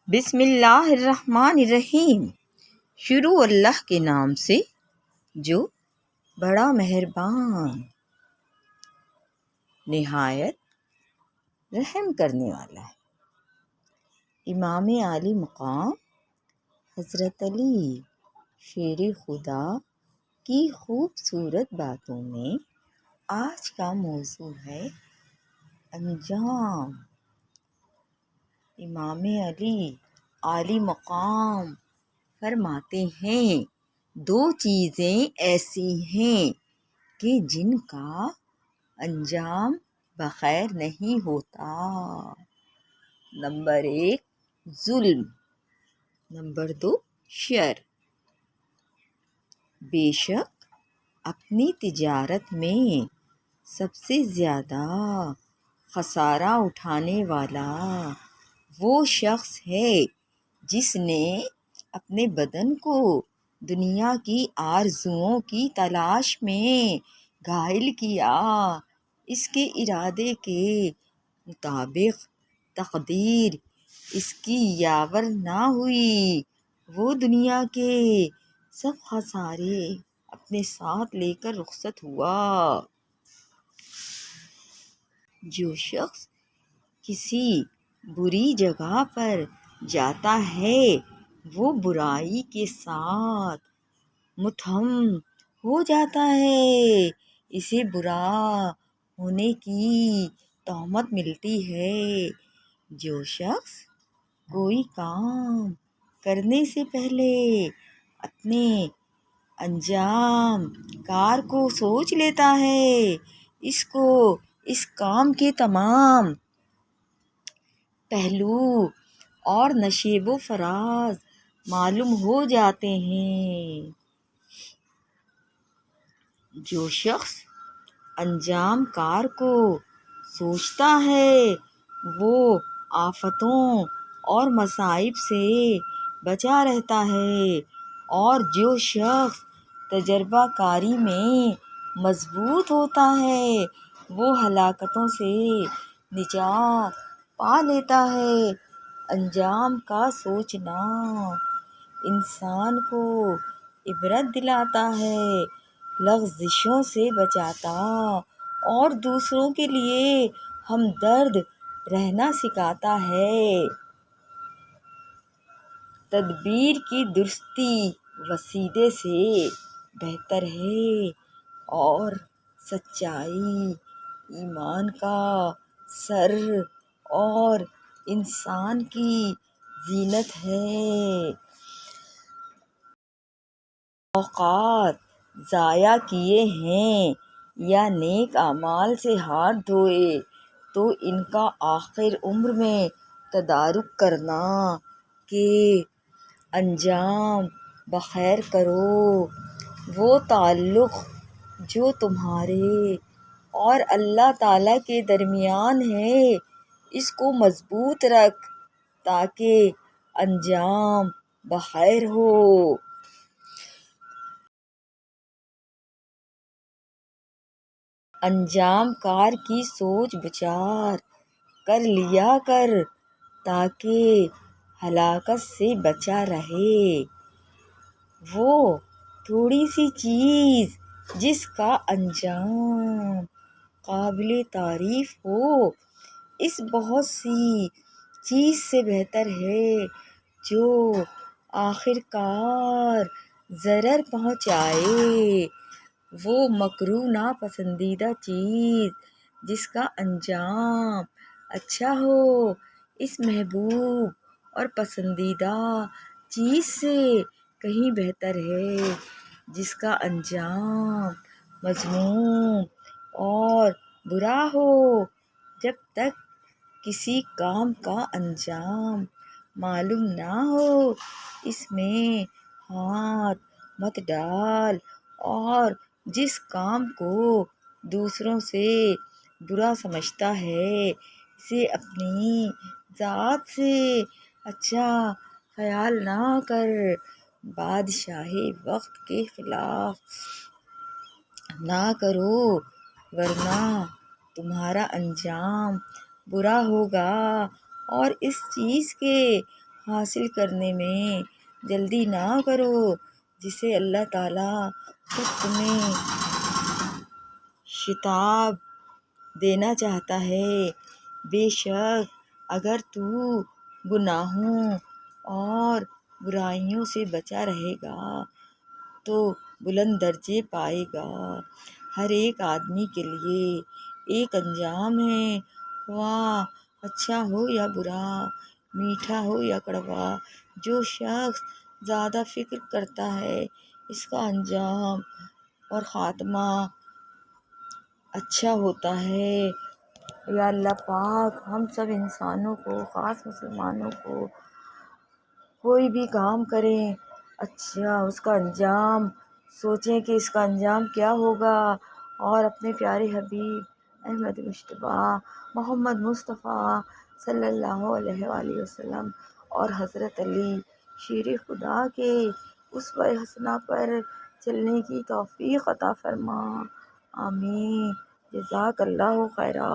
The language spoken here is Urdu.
بسم اللہ الرحمن الرحیم۔ شروع اللہ کے نام سے جو بڑا مہربان نہایت رحم کرنے والا ہے۔ امام عالی مقام حضرت علی شیر خدا کی خوبصورت باتوں میں آج کا موضوع ہے انجام۔ امام علی عالی مقام فرماتے ہیں دو چیزیں ایسی ہیں کہ جن کا انجام بخیر نہیں ہوتا۔ نمبر 1 ظلم، نمبر 2 شر۔ بے شک اپنی تجارت میں سب سے زیادہ خسارہ اٹھانے والا وہ شخص ہے جس نے اپنے بدن کو دنیا کی آرزوؤں کی تلاش میں گھائل کیا۔ اس کے ارادے کے مطابق تقدیر اس کی یاور نہ ہوئی، وہ دنیا کے سب خسارے اپنے ساتھ لے کر رخصت ہوا۔ جو شخص کسی بری جگہ پر جاتا ہے وہ برائی کے ساتھ متہم ہو جاتا ہے، اسے برا ہونے کی تہمت ملتی ہے۔ جو شخص کوئی کام کرنے سے پہلے اپنے انجام کار کو سوچ لیتا ہے، اس کو اس کام کے تمام پہلو اور نشیب و فراز معلوم ہو جاتے ہیں۔ جو شخص انجام کار کو سوچتا ہے وہ آفتوں اور مصائب سے بچا رہتا ہے، اور جو شخص تجربہ کاری میں مضبوط ہوتا ہے وہ ہلاکتوں سے نجات پا لیتا ہے۔ انجام کا سوچنا انسان کو عبرت دلاتا ہے، لغزشوں سے بچاتا اور دوسروں کے لیے ہمدرد رہنا سکھاتا ہے۔ تدبیر کی درستی وسیلے سے بہتر ہے اور سچائی ایمان کا سر اور انسان کی زینت ہے۔ اوقات ضائع کیے ہیں یا نیک اعمال سے ہاتھ دھوئے تو ان کا آخر عمر میں تدارک کرنا کہ انجام بخیر کرو۔ وہ تعلق جو تمہارے اور اللہ تعالیٰ کے درمیان ہے اس کو مضبوط رکھ تاکہ انجام بخیر ہو۔ انجام کار کی سوچ بچار کر لیا کر تاکہ ہلاکت سے بچا رہے۔ وہ تھوڑی سی چیز جس کا انجام قابل تعریف ہو اس بہت سی چیز سے بہتر ہے جو آخر کار ضرر پہنچائے۔ وہ مکروہ ناپسندیدہ چیز جس کا انجام اچھا ہو اس محبوب اور پسندیدہ چیز سے کہیں بہتر ہے جس کا انجام مذموم اور برا ہو۔ جب تک کسی کام کا انجام معلوم نہ ہو اس میں ہاتھ مت ڈال، اور جس کام کو دوسروں سے برا سمجھتا ہے اسے اپنی ذات سے اچھا خیال نہ کر۔ بادشاہ وقت کے خلاف نہ کرو ورنہ تمہارا انجام برا ہوگا، اور اس چیز کے حاصل کرنے میں جلدی نہ کرو جسے اللہ تعالیٰ خود تمہیں شتاب دینا چاہتا ہے۔ بے شک اگر تو گناہوں اور برائیوں سے بچا رہے گا تو بلند درجے پائے گا۔ ہر ایک آدمی کے لیے ایک انجام ہے، خواہ اچھا ہو یا برا، میٹھا ہو یا کڑوا۔ جو شخص زیادہ فکر کرتا ہے اس کا انجام اور خاتمہ اچھا ہوتا ہے۔ یا اللہ پاک ہم سب انسانوں کو، خاص مسلمانوں کو، کوئی بھی کام کریں اچھا اس کا انجام سوچیں کہ اس کا انجام کیا ہوگا، اور اپنے پیارے حبیب احمد مجتبیٰ محمد مصطفیٰ صلی اللہ علیہ وآلہ وسلم اور حضرت علی شیر خدا کے اسوہ حسنہ پر چلنے کی توفیق عطا فرما۔ آمین۔ جزاک اللہ خیرا۔